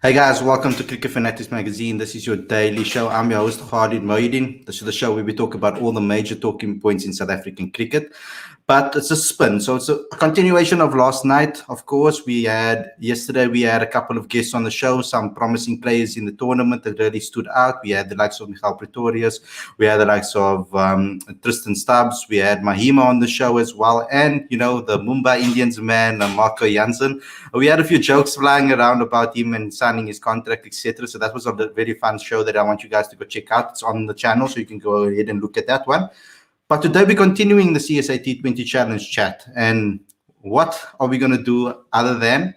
Hey guys, welcome to Cricket Fanatics Magazine. This is your daily show. I'm your host, Khalid Moeddin. This is the show where we talk about all the major talking points in South African cricket. But it's a spin. So it's a continuation of last night. Of course, yesterday we had a couple of guests on the show, some promising players in the tournament that really stood out. We had the likes of Michael Pretorius. We had the likes of Tristan Stubbs. We had Mahima on the show as well. And, the Mumbai Indians man, Marco Jansen. We had a few jokes flying around about him and signing his contract, etc. So that was a very fun show that I want you guys to go check out. It's on the channel, so you can go ahead and look at that one. But today we're continuing the CSA T20 Challenge chat. And what are we going to do other than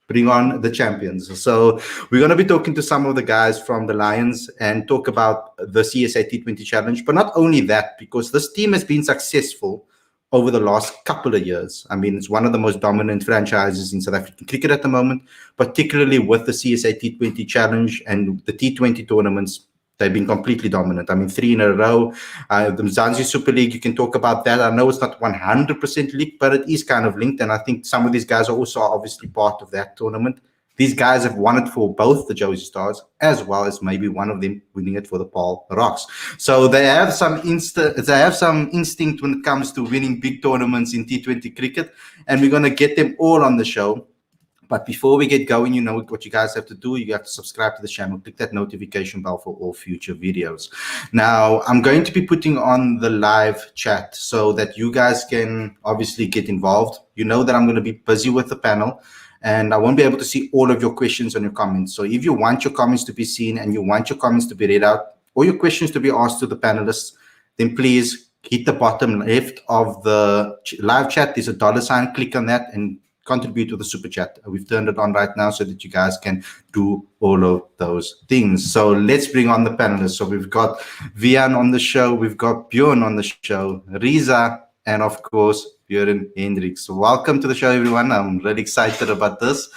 bring on the champions? So we're going to be talking to some of the guys from the Lions and talk about the CSA T20 Challenge. But not only that, because this team has been successful over the last couple of years. I mean, it's one of the most dominant franchises in South African cricket at the moment, particularly with the CSA T20 Challenge and the T20 tournaments. They've been completely dominant. I mean, 3 in a row. The Mzansi Super League, you can talk about that. I know it's not 100% linked, but it is kind of linked. And I think some of these guys are also obviously part of that tournament. These guys have won it for both the Josie Stars, as well as maybe one of them winning it for the Paul Rocks. So they have some instinct when it comes to winning big tournaments in T20 cricket. And we're going to get them all on the show. But before we get going, you know what you guys have to do. You have to subscribe to the channel, click that notification bell for all future videos. Now, I'm going to be putting on the live chat so that you guys can obviously get involved. You know that I'm going to be busy with the panel, and I won't be able to see all of your questions and your comments. So if you want your comments to be seen and you want your comments to be read out or your questions to be asked to the panelists, then please hit the bottom left of the live chat. There's a $sign. Click on that and contribute to the super chat. We've turned it on right now so that you guys can do all of those things. So let's bring on the panelists. So we've got Wiaan on the show, we've got Bjorn on the show, Reeza, and of course Beuran Hendricks. So welcome to the show, everyone. I'm really excited about this.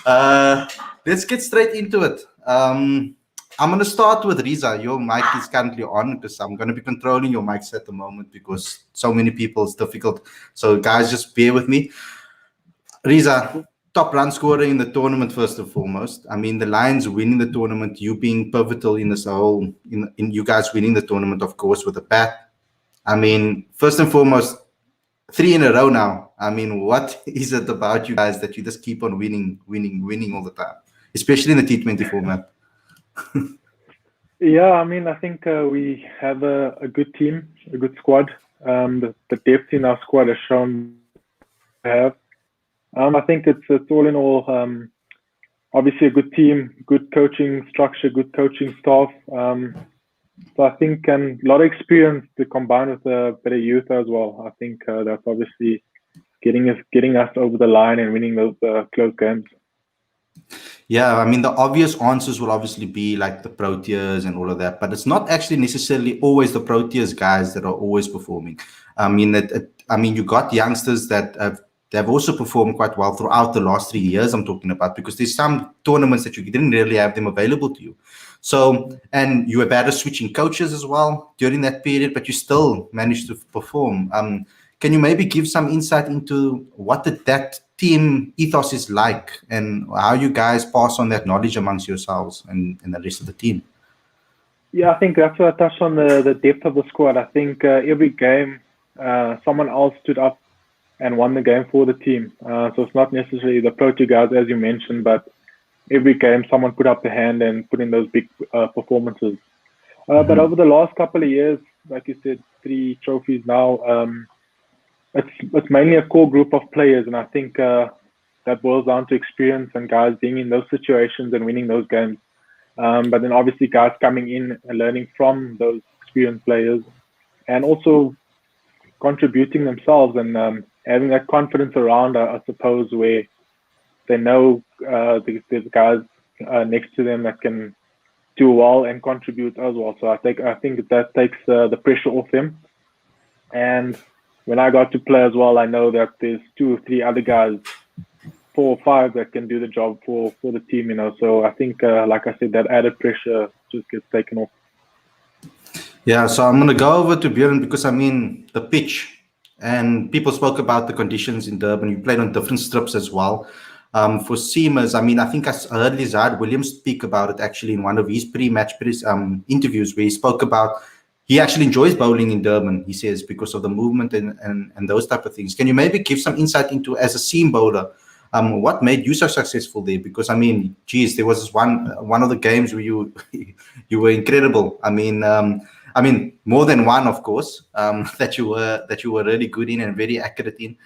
Let's get straight into it. I'm going to start with Reeza. Your mic is currently on because I'm going to be controlling your mics at the moment because so many people, it's difficult. So guys, just bear with me. Reeza, top run scorer in the tournament, first and foremost. I mean, the Lions winning the tournament, you being pivotal in this whole, in you guys winning the tournament, of course, with the bat. I mean, first and foremost, 3 in a row now. I mean, what is it about you guys that you just keep on winning all the time, especially in the T20 format? Yeah, I mean, I think we have a good team, a good squad. The depth in our squad has shown we have. I think it's all in all, obviously a good team, good coaching structure, good coaching staff. So I think a lot of experience to combine with a better youth as well. I think that's obviously getting us over the line and winning those close games. Yeah, I mean, the obvious answers will obviously be like the Proteas and all of that, but it's not actually necessarily always the Proteas guys that are always performing. I mean, you got youngsters that they've also performed quite well throughout the last 3 years I'm talking about, because there's some tournaments that you didn't really have them available to you. So, and you have had a switching coaches as well during that period, but you still managed to perform. Can you maybe give some insight into what that team ethos is like and how you guys pass on that knowledge amongst yourselves and the rest of the team? Yeah, I think that's what I touched on, the depth of the squad. I think every game someone else stood up and won the game for the team. So it's not necessarily the Protea guys, as you mentioned, but every game someone put up the hand and put in those big performances. But over the last couple of years, like you said, 3 trophies now, it's mainly a core group of players, and I think that boils down to experience and guys being in those situations and winning those games. But then obviously guys coming in and learning from those experienced players and also contributing themselves and having that confidence around, I suppose, where they know there's guys next to them that can do well and contribute as well. So I think that takes the pressure off them. And when I got to play as well, I know that there's 2 or 3 other guys, 4 or 5 that can do the job for the team, you know. So I think, like I said, that added pressure just gets taken off. Yeah, so I'm going to go over to Bjorn because, I mean, the pitch, and people spoke about the conditions in Durban. You played on different strips as well. For seamers, I mean, I think I heard Lizard Williams speak about it actually in one of his pre-match interviews where he spoke about he actually enjoys bowling in Durban, he says, because of the movement and those type of things. Can you maybe give some insight into, as a seam bowler, what made you so successful there? Because I mean, geez, there was one of the games where you you were incredible. I mean, more than one, of course, that you were really good in and very accurate in.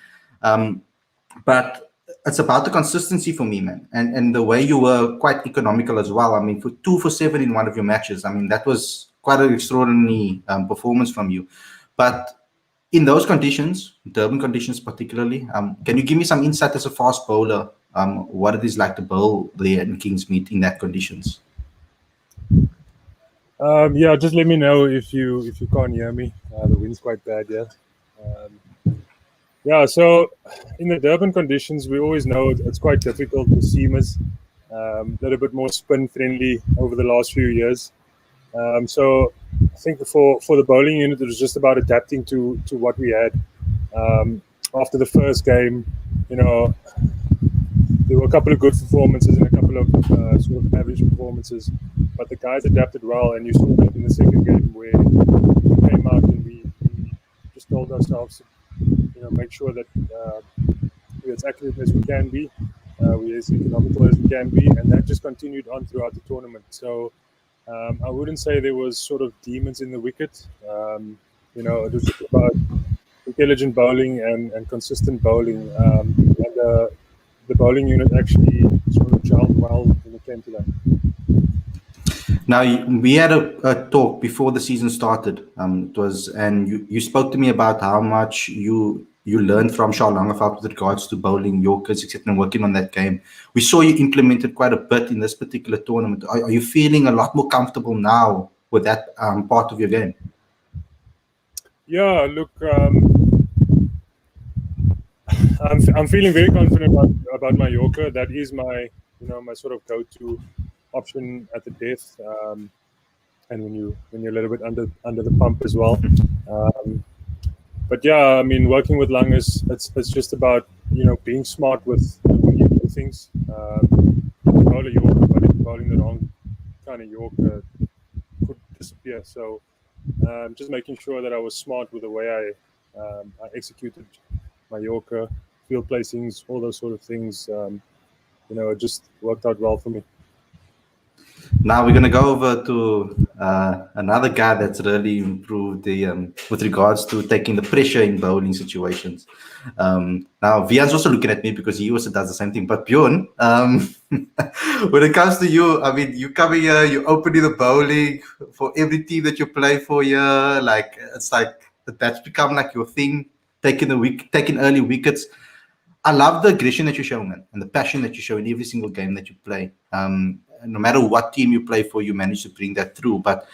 But it's about the consistency for me, man, and the way you were quite economical as well. I mean, for 2 for 7 in one of your matches, I mean, that was quite an extraordinary performance from you. But in those conditions, Durban conditions particularly, can you give me some insight as a fast bowler, what it is like to bowl there in Kingsmead in that conditions? Yeah, just let me know if you can't hear me. The wind's quite bad, yeah. Yeah, so in the Durban conditions, we always know it's quite difficult for seamers. A little bit more spin friendly over the last few years. So I think for the bowling unit, it was just about adapting to what we had. After the first game, you know, there were a couple of good performances and a couple of sort of average performances, but the guys adapted well, and you saw that in the second game where we came out and we just told ourselves, you know, make sure that we're as accurate as we can be, we're as economical as we can be, and that just continued on throughout the tournament. So I wouldn't say there was sort of demons in the wicket. You know, it was just about intelligent bowling and consistent bowling, and the bowling unit actually sort of gelled well when it came to that. Now, we had a talk before the season started. It was, and you spoke to me about how much you learned from Shah Langeveld with regards to bowling Yorkers, etc., and working on that game. We saw you implemented quite a bit in this particular tournament. Are you feeling a lot more comfortable now with that part of your game? Yeah, look, I'm feeling very confident about my Yorker. That is my my sort of go-to option at the death, and when you're a little bit under the pump as well. But yeah, I mean, working with Lang it's just about being smart with when you do things. Bowl a Yorker, but if you're bowling the wrong kind of Yorker, could disappear. So just making sure that I was smart with the way I executed my Yorker, field placings, all those sort of things. It just worked out well for me. Now we're going to go over to another guy that's really improved with regards to taking the pressure in bowling situations. Now Wiaan's also looking at me because he also does the same thing. But Bjorn, when it comes to you, I mean, you come here, you open the bowling for every team that you play for here. Like it's like that's become like your thing, taking early wickets. I love the aggression that you show, man, and the passion that you show in every single game that you play. No matter what team you play for, you manage to bring that through. But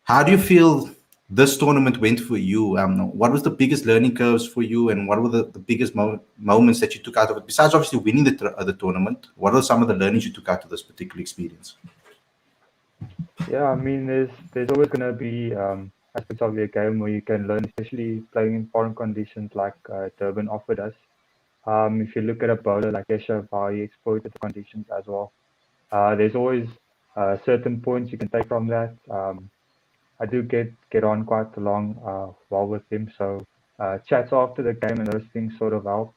how do you feel this tournament went for you? What was the biggest learning curves for you, and what were the biggest moments that you took out of it? Besides obviously winning the tournament, what are some of the learnings you took out of this particular experience? Yeah, I mean, there's always going to be aspects of your game where you can learn, especially playing in foreign conditions like Durban offered us. If you look at a bowler like Keshav, how he exploited the conditions as well. There's always certain points you can take from that. I do get on quite along well with him, so chats after the game and those things sort of help.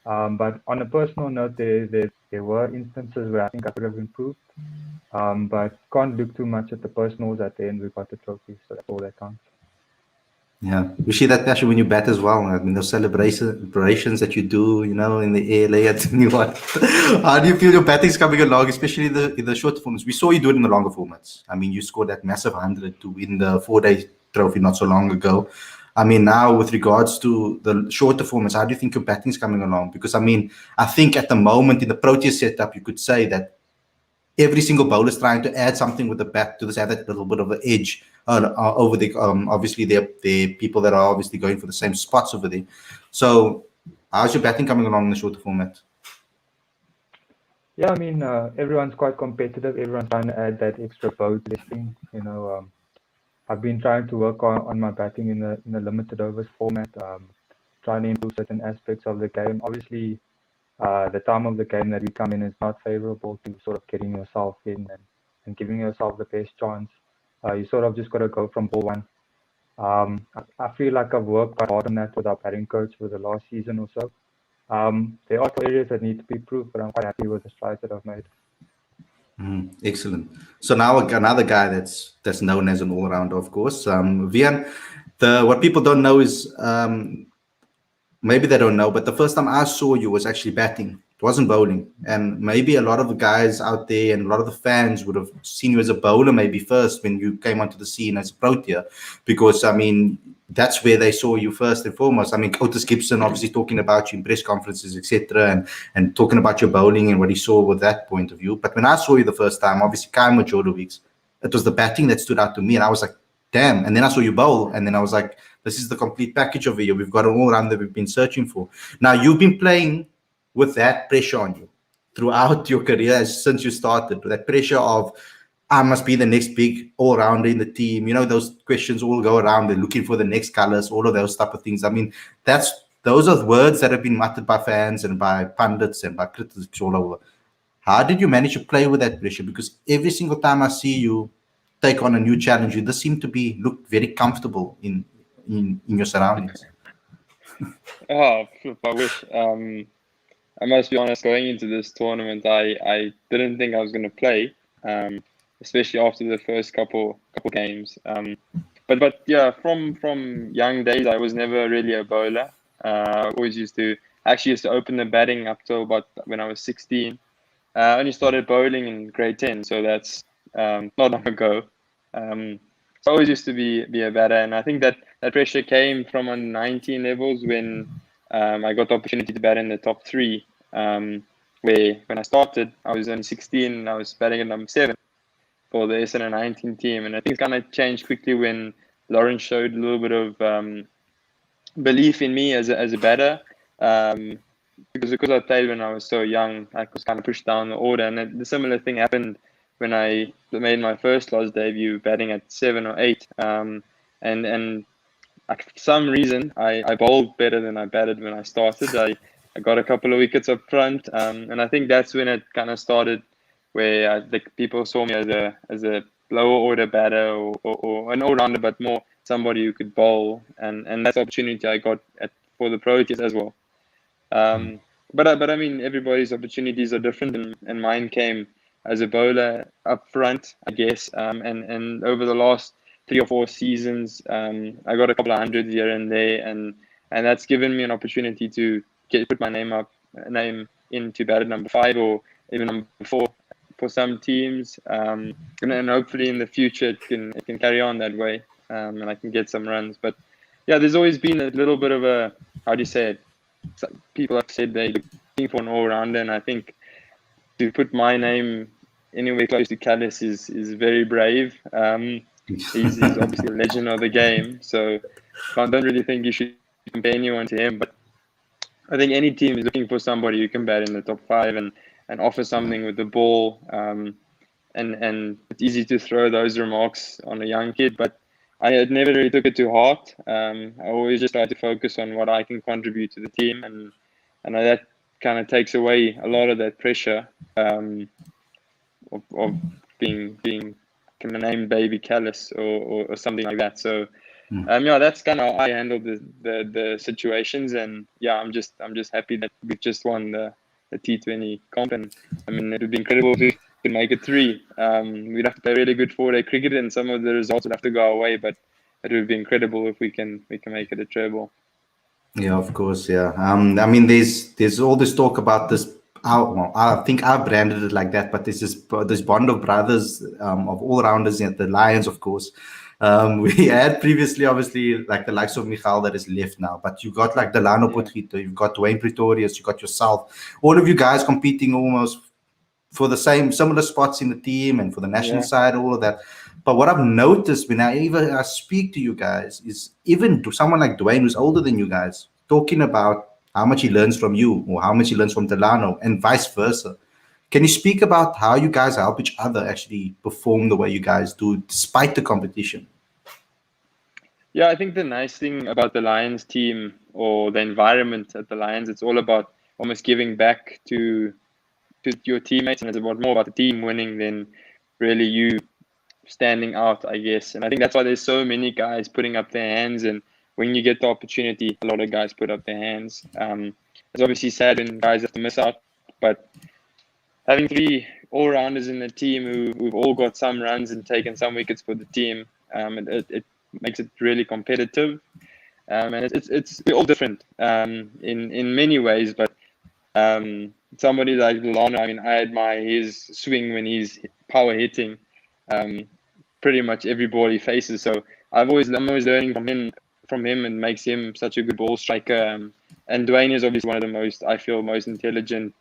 But on a personal note, there were instances where I think I could have improved, but can't look too much at the personals. At the end, we got the trophy, so that's all that counts. Yeah, you see that passion when you bat as well. I mean, those celebrations that you do, in the air, lay at anyone. How do you feel your batting's coming along, especially in the short formats? We saw you do it in the longer formats. I mean, you scored that massive 100 to win the 4-day trophy not so long ago. I mean, now with regards to the shorter formats, how do you think your batting's coming along? Because I mean, I think at the moment in the Proteas setup, you could say that every single bowler is trying to add something with the bat to add that little bit of an edge over the obviously they're people that are obviously going for the same spots over there. So how's your batting coming along in the shorter format? Yeah, I mean, everyone's quite competitive. Everyone's trying to add that extra bow to this thing. I've been trying to work on my batting in the limited overs format, trying to improve certain aspects of the game. Obviously, the time of the game that we come in is not favorable to sort of getting yourself in and giving yourself the best chance. You sort of just got to go from ball one. I feel like I've worked quite hard on that with our batting coach for the last season or so. There are still areas that need to be improved, but I'm quite happy with the strides that I've made. Excellent. So now another guy that's known as an all-rounder, of course. Wiaan, what people don't know is maybe they don't know, but the first time I saw you was actually batting. It wasn't bowling. And maybe a lot of the guys out there and a lot of the fans would have seen you as a bowler maybe first when you came onto the scene as a Protea, because, I mean, that's where they saw you first and foremost. I mean, Otis Gibson obviously talking about you in press conferences, etc., and talking about your bowling and what he saw with that point of view. But when I saw you the first time, obviously, Kyle Jordovic, it was the batting that stood out to me. And I was like, damn. And then I saw you bowl, and then I was like, this is the complete package over here. We've got an all-rounder we've been searching for. Now, you've been playing with that pressure on you throughout your career since you started, that pressure of, I must be the next big all-rounder in the team. You know, those questions all go around. They're looking for the next colors, all of those type of things. I mean, those are words that have been muttered by fans and by pundits and by critics all over. How did you manage to play with that pressure? Because every single time I see you take on a new challenge, you just seem to look very comfortable in your surroundings. Oh, I wish. I must be honest, going into this tournament, I didn't think I was going to play, especially after the first couple games. But yeah, from young days, I was never really a bowler. I always used to open the batting up till about when I was 16. I only started bowling in grade 10, so that's not long ago. So I always used to be a batter, and I think that pressure came from on 19 levels when I got the opportunity to bat in the top 3. Where when I started, I was only 16 and I was batting at number 7 for the SN19 team, and I think it kind of changed quickly when Lawrence showed a little bit of belief in me as a batter. Because I played when I was so young, I was kind of pushed down the order, and the similar thing happened when I made my first Loz debut, batting at 7 or 8, and for some reason I bowled better than I batted when I started. I got a couple of wickets up front, and I think that's when it kind of started, where I think people saw me as a lower order batter or an all-rounder, but more somebody who could bowl, and that's the opportunity I got for the Proteas as well. But I mean, everybody's opportunities are different, and mine came as a bowler up front, I guess. And over the last 3 or 4 seasons, I got a couple of hundreds here and there, and that's given me an opportunity to put my name in to bat at number 5 or even number 4 for some teams. And hopefully in the future it can carry on that way, and I can get some runs. But yeah, there's always been a little bit of a, how do you say it? People have said they're looking for an all-rounder, and I think to put my name anywhere close to Callis is very brave. He's obviously a legend of the game, so I don't really think you should compare anyone to him. But I think any team is looking for somebody who can bat in the top 5 and offer something with the ball. And it's easy to throw those remarks on a young kid, but I had never really took it to heart. I always just try to focus on what I can contribute to the team, and that kind of takes away a lot of that pressure of being kind of named Baby Callis or something like that. So yeah, that's kind of how I handled the situations, and yeah, I'm just happy that we just won the T20 comp, and I mean, it would be incredible if we could make it 3. We'd have to play really good 4-day cricket, and some of the results would have to go away, but it would be incredible if we can make it a treble. Yeah, of course. Yeah. I mean, there's all this talk about this. I think I branded it like that, but there's this bond of brothers of all rounders at the Lions, of course. We had previously, obviously, like the likes of Michal that is left now, but you got like Delano Potgieter, you've got Dwayne Pretorius, you got yourself, all of you guys competing almost for the similar spots in the team and for the national side, all of that. But what I've noticed when I speak to you guys is even to someone like Dwayne, who's older than you guys, talking about how much he learns from you or how much he learns from Delano and vice versa. Can you speak about how you guys help each other actually perform the way you guys do despite the competition? Yeah, I think the nice thing about the Lions team or the environment at the Lions, it's all about almost giving back to your teammates, and it's more about the team winning than really you standing out, I guess. And I think that's why there's so many guys putting up their hands, and when you get the opportunity, a lot of guys put up their hands. It's obviously sad when guys have to miss out, but having 3 all-rounders in the team who've all got some runs and taken some wickets for the team, it makes it really competitive. And it's all different in many ways, but somebody like Lano, I mean, I admire his swing when he's power hitting pretty much every ball he faces. So I'm always learning from him, and makes him such a good ball striker. And Dwayne is obviously one of the most intelligent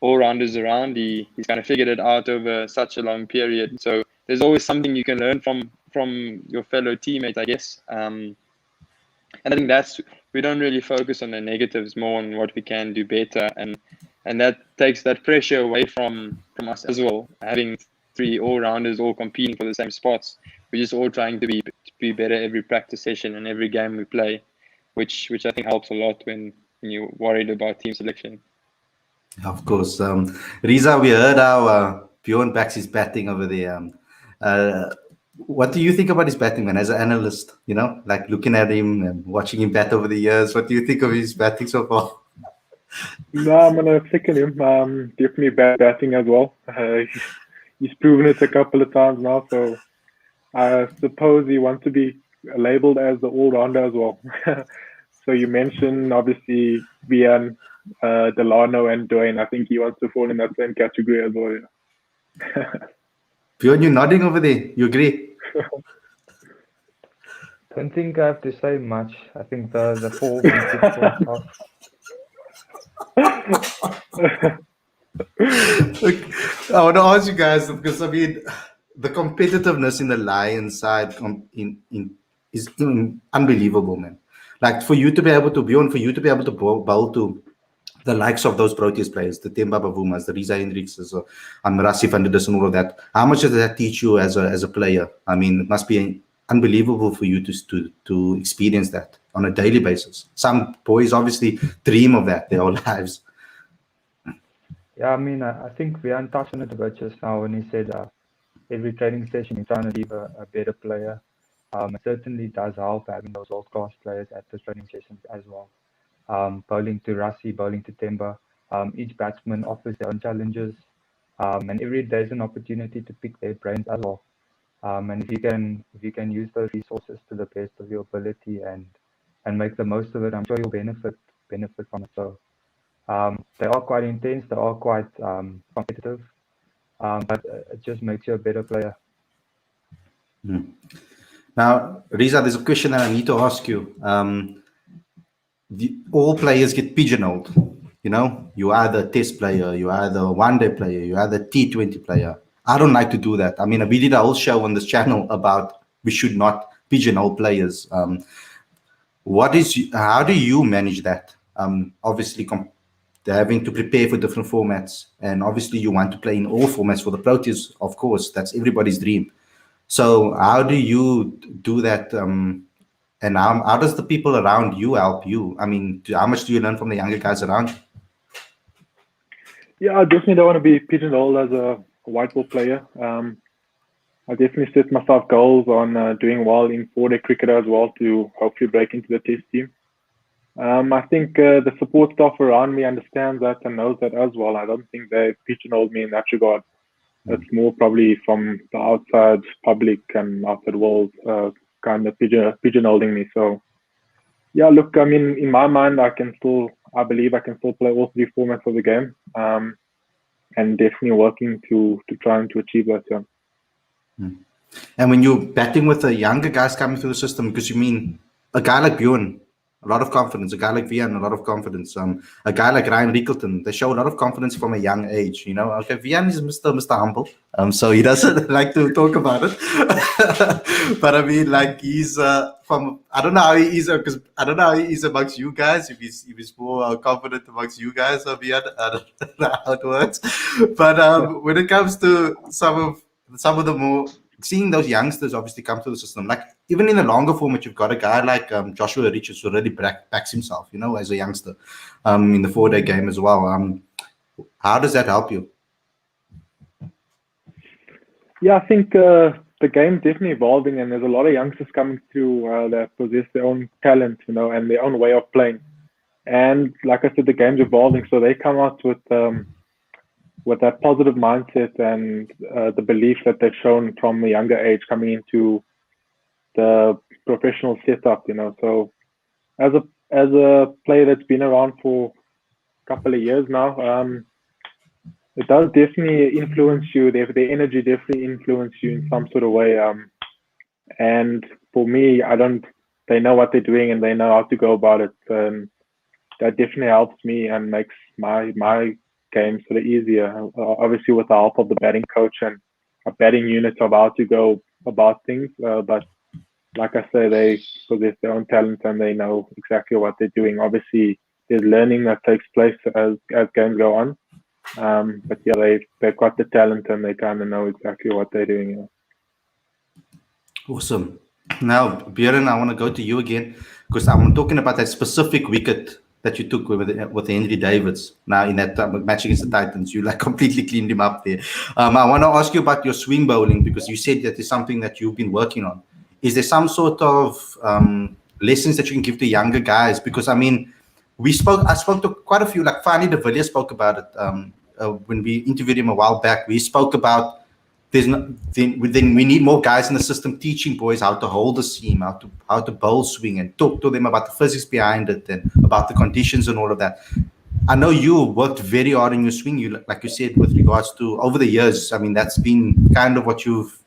all-rounders around. He's kind of figured it out over such a long period. So there's always something you can learn from your fellow teammates, I guess. And I think we don't really focus on the negatives, more on what we can do better, and that takes that pressure away from us as well. Having 3 all-rounders all competing for the same spots, we're just all trying to be better every practice session and every game we play, which I think helps a lot when you're worried about team selection. Of course. Reeza, we heard how Bjorn backs his batting over there. What do you think about his batting, man, as an analyst? You know, like looking at him and watching him bat over the years. What do you think of his batting so far? No, I'm going to second him. Definitely bad batting as well. He's proven it a couple of times now, so I suppose he wants to be labeled as the all-rounder as well. So you mentioned, obviously, Wiaan, Delano, and Dwayne. I think he wants to fall in that same category as well. Yeah. Bjorn, you're nodding over there. You agree? Don't think I have to say much. I think the 4 Look, I want to ask you guys, because I mean, the competitiveness in the Lions side is unbelievable, man. Like for you to be able to, Bjorn, for you to be able to bowl to the likes of those Proteas players, the Temba Bavumas, the Reeza Hendricks, and Rassie van der Dis and all of that, how much does that teach you as a player? I mean, it must be unbelievable for you to experience that on a daily basis. Some boys obviously dream of that their whole lives. Yeah, I mean, I think Wiaan touched on it a bit just now when he said every training session you're trying to leave a better player. It certainly does help having those world-class players at the training sessions as well. Bowling to Rassie, bowling to Temba. Each batsman offers their own challenges, and every day is an opportunity to pick their brains as well. And if you can use those resources to the best of your ability and make the most of it, I'm sure you'll benefit from it. So they are quite intense, they are quite competitive, but it just makes you a better player. Now, Reeza, there's a question that I need to ask you. All players get pigeonholed. You know, you're either a test player, you're either a one-day player, you're either a T20 player. I don't like to do that. I mean, we did a whole show on this channel about we should not pigeonhole players. How do you manage that? Obviously, having to prepare for different formats, and obviously you want to play in all formats for the Proteas, of course. That's everybody's dream. So how do you do that? And how does the people around you help you? I mean, how much do you learn from the younger guys around you? Yeah, I definitely don't want to be pigeonholed as a white ball player. I definitely set myself goals on doing well in 4-day cricket as well to hopefully break into the test team. I think the support staff around me understands that and knows that as well. I don't think they pigeonholed me in that regard. It's more probably from the outside public and outside world kind of pigeonholing me. So, yeah, look, I mean, in my mind, I believe I can still play all 3 formats of the game, and definitely working to try and to achieve that. Yeah. And when you're batting with the younger guys coming through the system, because you mean a guy like Bjorn, a lot of confidence, a guy like Wiaan, a lot of confidence, a guy like Ryan Rickelton, they show a lot of confidence from a young age, you know. Okay, Wiaan is Mr. Humble, so he doesn't like to talk about it. But I mean, like, he's I don't know how he is, because I don't know how he is amongst you guys, if he's more confident amongst you guys, or Wiaan, I don't know how it works. But when it comes to some of the more seeing those youngsters obviously come through the system, like even in the longer format, you've got a guy like Joshua Richards who really backs himself, as a youngster, in the 4-day game as well. How does that help you? Yeah, I think the game's definitely evolving, and there's a lot of youngsters coming through that possess their own talent, and their own way of playing. And like I said, the game's evolving, so they come out with that positive mindset and the belief that they've shown from a younger age coming into the professional setup. So as a player that's been around for a couple of years now, it does definitely influence you. Their energy definitely influence you in some sort of way. And for me, they know what they're doing and they know how to go about it. That definitely helps me and makes my game sort of easier. Obviously, with the help of the batting coach and a batting unit of how to go about things. But like I say, they possess their own talent and they know exactly what they're doing. Obviously, there's learning that takes place as games go on. But yeah, they've got the talent and they kind of know exactly what they're doing. Awesome. Now, Bjorn, I want to go to you again because I'm talking about that specific wicket that you took with Henry Davids. Now, in that match against the Titans, you completely cleaned him up there. I want to ask you about your swing bowling because you said that is something that you've been working on. Is there some sort of lessons that you can give to younger guys? Because I mean, I spoke to quite a few, like Fani de Villiers spoke about it when we interviewed him a while back. We spoke about then we need more guys in the system teaching boys how to hold the seam, how to bowl swing, and talk to them about the physics behind it and about the conditions and all of that. I know you worked very hard in your swing. Like you said, with regards to over the years, I mean, that's been kind of what you've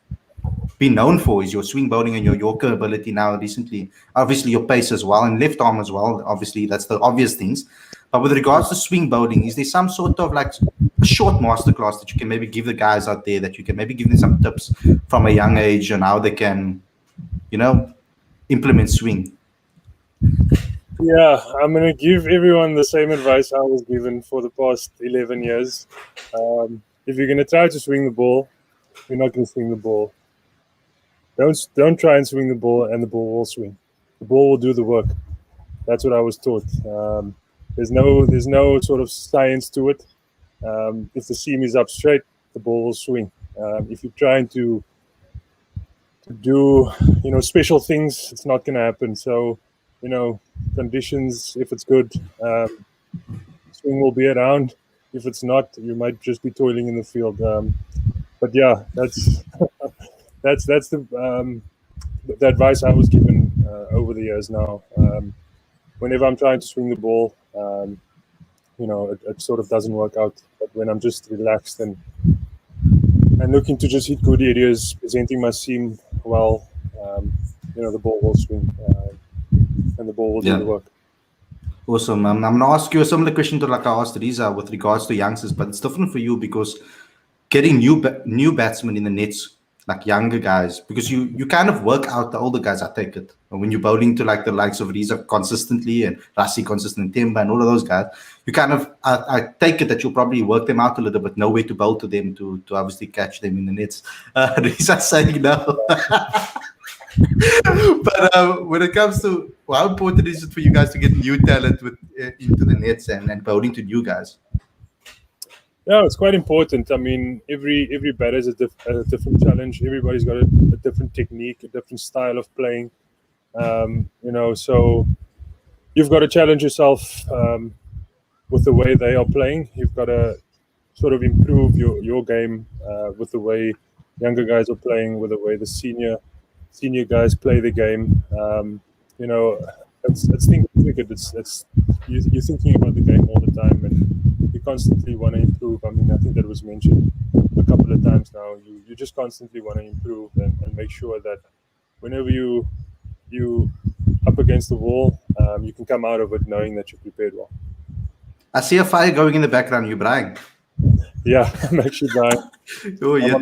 been known for, is your swing bowling and your Yorker ability now recently. Obviously, your pace as well and left arm as well. Obviously, that's the obvious things. But with regards to swing bowling, is there some sort of like a short masterclass that you can maybe give the guys out there, that you can maybe give them some tips from a young age on how they can, implement swing? Yeah, I'm going to give everyone the same advice I was given for the past 11 years. If you're going to try to swing the ball, you're not going to swing the ball. Don't try and swing the ball and the ball will swing. The ball will do the work. That's what I was taught. There's no sort of science to it. If the seam is up straight, the ball will swing. If you're trying to do special things, it's not going to happen. So conditions, if it's good, swing will be around. If it's not, you might just be toiling in the field. But yeah, that's the advice I was given over the years now. Whenever I'm trying to swing the ball, it sort of doesn't work out. But when I'm just relaxed and looking to just hit good areas, presenting my seam well, the ball will swing and the ball will do the work. Awesome. I'm going to ask you a similar question to like I asked Reeza with regards to youngsters, but it's different for you because getting new batsmen in the nets, like younger guys, because you kind of work out the older guys, I take it. And when you're bowling to like the likes of Reeza consistently and Rassie consistent, Temba and all of those guys, you kind of, I take it that you'll probably work them out a little bit, know where to bowl to them to obviously catch them in the nets. Reeza saying no. But when it comes to how important is it for you guys to get new talent into the nets and bowling to new guys? Yeah, it's quite important. I mean, every batter is a different challenge. Everybody's got a different technique, a different style of playing. So you've got to challenge yourself with the way they are playing. You've got to sort of improve your game with the way younger guys are playing, with the way the senior guys play the game. It's thinking cricket. It's you're thinking about the game all the time, and you constantly want to improve. I mean, I think that was mentioned a couple of times now. You just constantly want to improve and make sure that whenever you up against the wall, you can come out of it knowing that you're prepared well. I see a fire going in the background. You Brian? Yeah, I'm actually Brian. Oh yeah.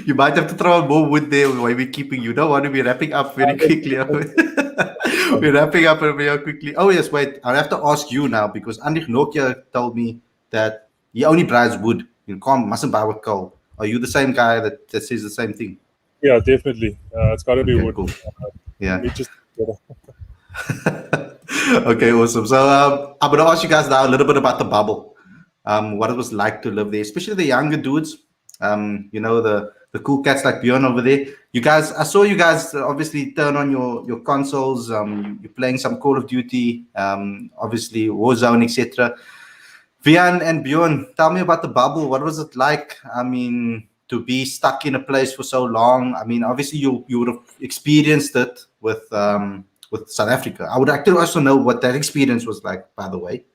You might have to throw more wood there while we're keeping you. Don't want to be wrapping up very quickly. We're wrapping up very quickly. Oh, yes, wait. I'll have to ask you now because Andy Nokia told me that he only buys wood. You mustn't buy with coal. Are you the same guy that says the same thing? Yeah, definitely. It's got to be Okay, wood. cool. Yeah. Me just Okay, awesome. So I'm going to ask you guys now a little bit about the bubble. What it was like to live there, especially the younger dudes. The cool cats like Bjorn over there. You guys, I saw you guys obviously turn on your consoles. You're playing some Call of Duty, obviously Warzone, etc. Wiaan and Bjorn, tell me about the bubble. What was it like? I mean, to be stuck in a place for so long. I mean, obviously you would have experienced it with South Africa. I would like to also know what that experience was like. By the way,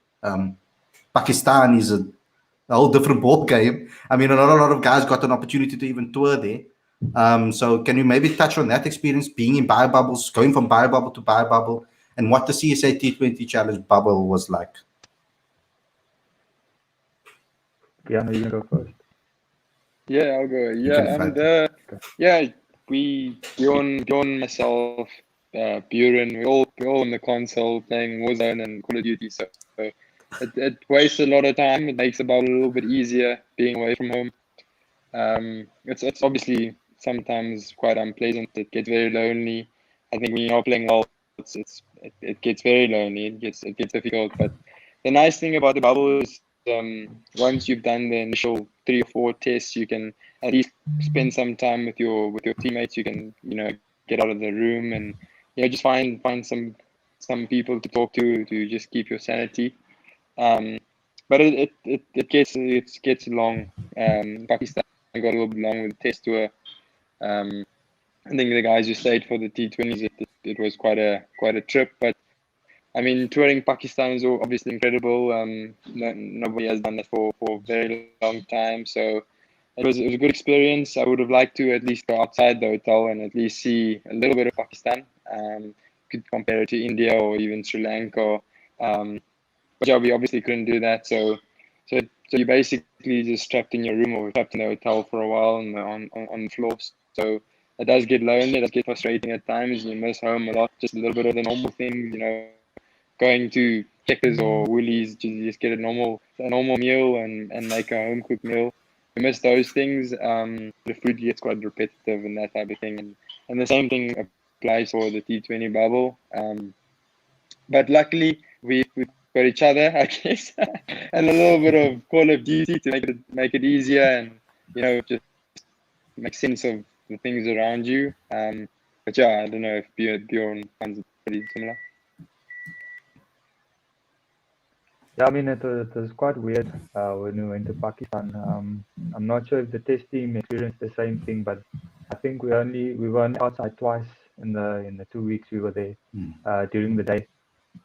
Pakistan is a whole different ball game. I mean, not a lot of guys got an opportunity to even tour there. So can you maybe touch on that experience, being in bio bubbles, going from bio bubble to bio bubble, and what the CSA T20 Challenge bubble was like? Yeah, no, you can go first. Yeah, I'll go. You Yeah, can and fight. yeah, Bjorn, myself, Beuran, we're all on the console playing Warzone and Call of Duty. So it wastes a lot of time. It makes the bubble a little bit easier being away from home. It's obviously sometimes quite unpleasant. It gets very lonely. I think when you're not playing well, it gets very lonely. It gets difficult. But the nice thing about the bubble is once you've done the initial 3 or 4 tests, you can at least spend some time with your teammates. You can get out of the room and just find some people to talk to just keep your sanity. But it gets long. Pakistan got a little bit long with the test tour. I think the guys who stayed for the T20s, it was quite a trip. But I mean, touring Pakistan is obviously incredible. Nobody has done that for a very long time, so it was a good experience. I would have liked to at least go outside the hotel and at least see a little bit of Pakistan. Could compare it to India or even Sri Lanka. But yeah, we obviously couldn't do that. So you're basically just trapped in your room or trapped in the hotel for a while on the floor. So it does get lonely. It does get frustrating at times. You miss home a lot. Just a little bit of the normal things, going to Checkers or Woolies to just get a normal meal and make a home cooked meal. You miss those things. The food gets quite repetitive and that type of thing. And the same thing applies for the T20 bubble. But luckily we've got each other, I guess, and a little bit of Call of Duty to make it easier and just make sense of the things around you. But yeah, I don't know if Bjorn finds it pretty similar. Yeah, I mean, it was quite weird when we went to Pakistan. I'm not sure if the test team experienced the same thing, but I think we were only outside twice in the 2 weeks we were there during the day.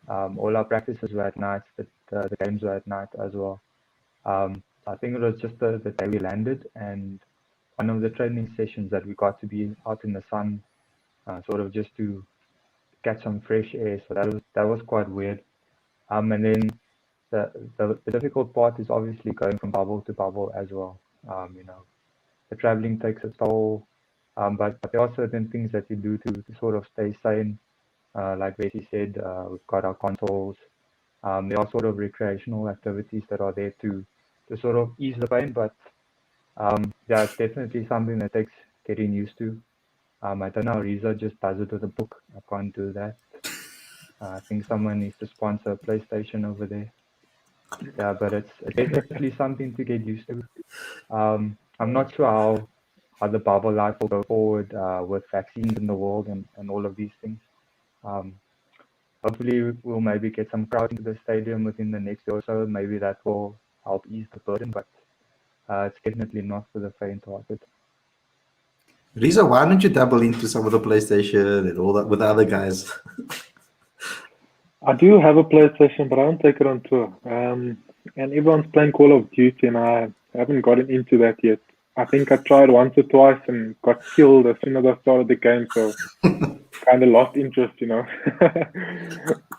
All our practices were at night, but the games were at night as well. I think it was just the day we landed and one of the training sessions that we got to be out in the sun, sort of just to catch some fresh air. So that was quite weird. And then the difficult part is obviously going from bubble to bubble as well. The traveling takes a toll, but there are certain things that you do to sort of stay sane. Like Bessie said, we've got our consoles. There are sort of recreational activities that are there to sort of ease the pain, but yeah, it's definitely something that takes getting used to. I don't know, Reeza just does it with a book. I can't do that. I think someone needs to sponsor a PlayStation over there. Yeah, but it's definitely something to get used to. I'm not sure how the bubble life will go forward with vaccines in the world and all of these things. Hopefully, we'll maybe get some crowd into the stadium within the next year or so. Maybe that will help ease the burden, but it's definitely not for the faint-hearted. Reeza, why don't you dabble into some of the PlayStation and all that with the other guys? I do have a PlayStation, but I don't take it on tour. And everyone's playing Call of Duty, and I haven't gotten into that yet. I think I tried once or twice and got killed as soon as I started the game, so kind of lost interest,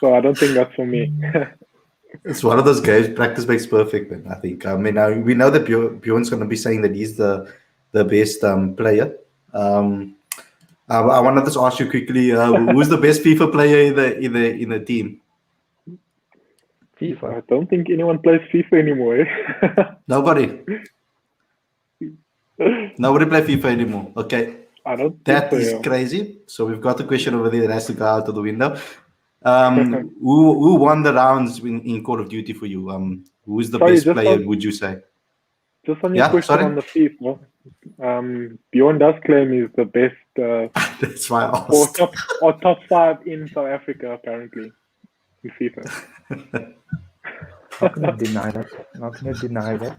So I don't think that's for me. It's one of those games. Practice makes perfect, man. I think. I mean, we know that Bjorn's going to be saying that he's the best player. I wanted to ask you quickly: who's the best FIFA player in the team? FIFA. I don't think anyone plays FIFA anymore. Nobody. Nobody play FIFA anymore. Okay. I don't think That so, is yeah. crazy. So we've got a question over there that has to go out of the window. Who won the rounds in Call of Duty for you? Who is the Sorry, best just player, on- would you say? Just on your Yeah, question sorry? on the FIFA, Bjorn does claim he's the best That's why I or asked. top 5 in South Africa apparently in FIFA. Not gonna deny that. Not gonna deny that.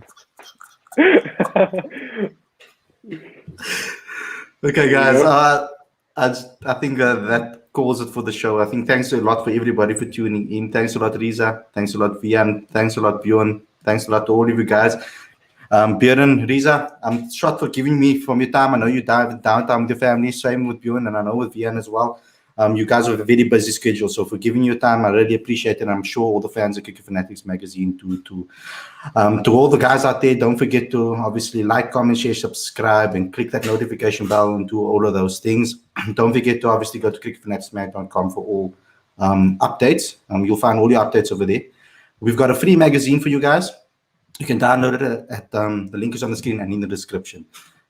Okay, guys. Yeah. I think that calls it for the show. I think thanks a lot for everybody for tuning in. Thanks a lot, Reeza. Thanks a lot, Wiaan. Thanks a lot, Bjorn. Thanks a lot to all of you guys. Bjorn, Reeza, I'm short for giving me from your time. I know you downtime with your family. Same with Bjorn, and I know with Wiaan as well. You guys have a very busy schedule, so for giving your time, I really appreciate it. I'm sure all the fans of Cricket Fanatics magazine to all the guys out there, don't forget to obviously like, comment, share, subscribe, and click that notification bell and do all of those things. Don't forget to obviously go to cricketfanaticsmag.com for all updates. You'll find all your updates over there. We've got a free magazine for you guys. You can download it at the link is on the screen and in the description.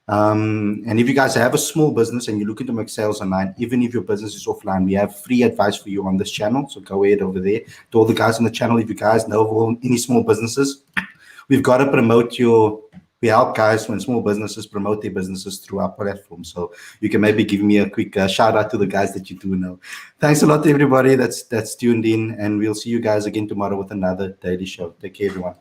And if you guys have a small business and you're looking to make sales online, even if your business is offline, we have free advice for you on this channel. So go ahead over there. To all the guys on the channel, if you guys know of any small businesses, we've got to we help guys when small businesses promote their businesses through our platform. So you can maybe give me a quick shout out to the guys that you do know. Thanks a lot to everybody that's tuned in, and we'll see you guys again tomorrow with another daily show. Take care, everyone.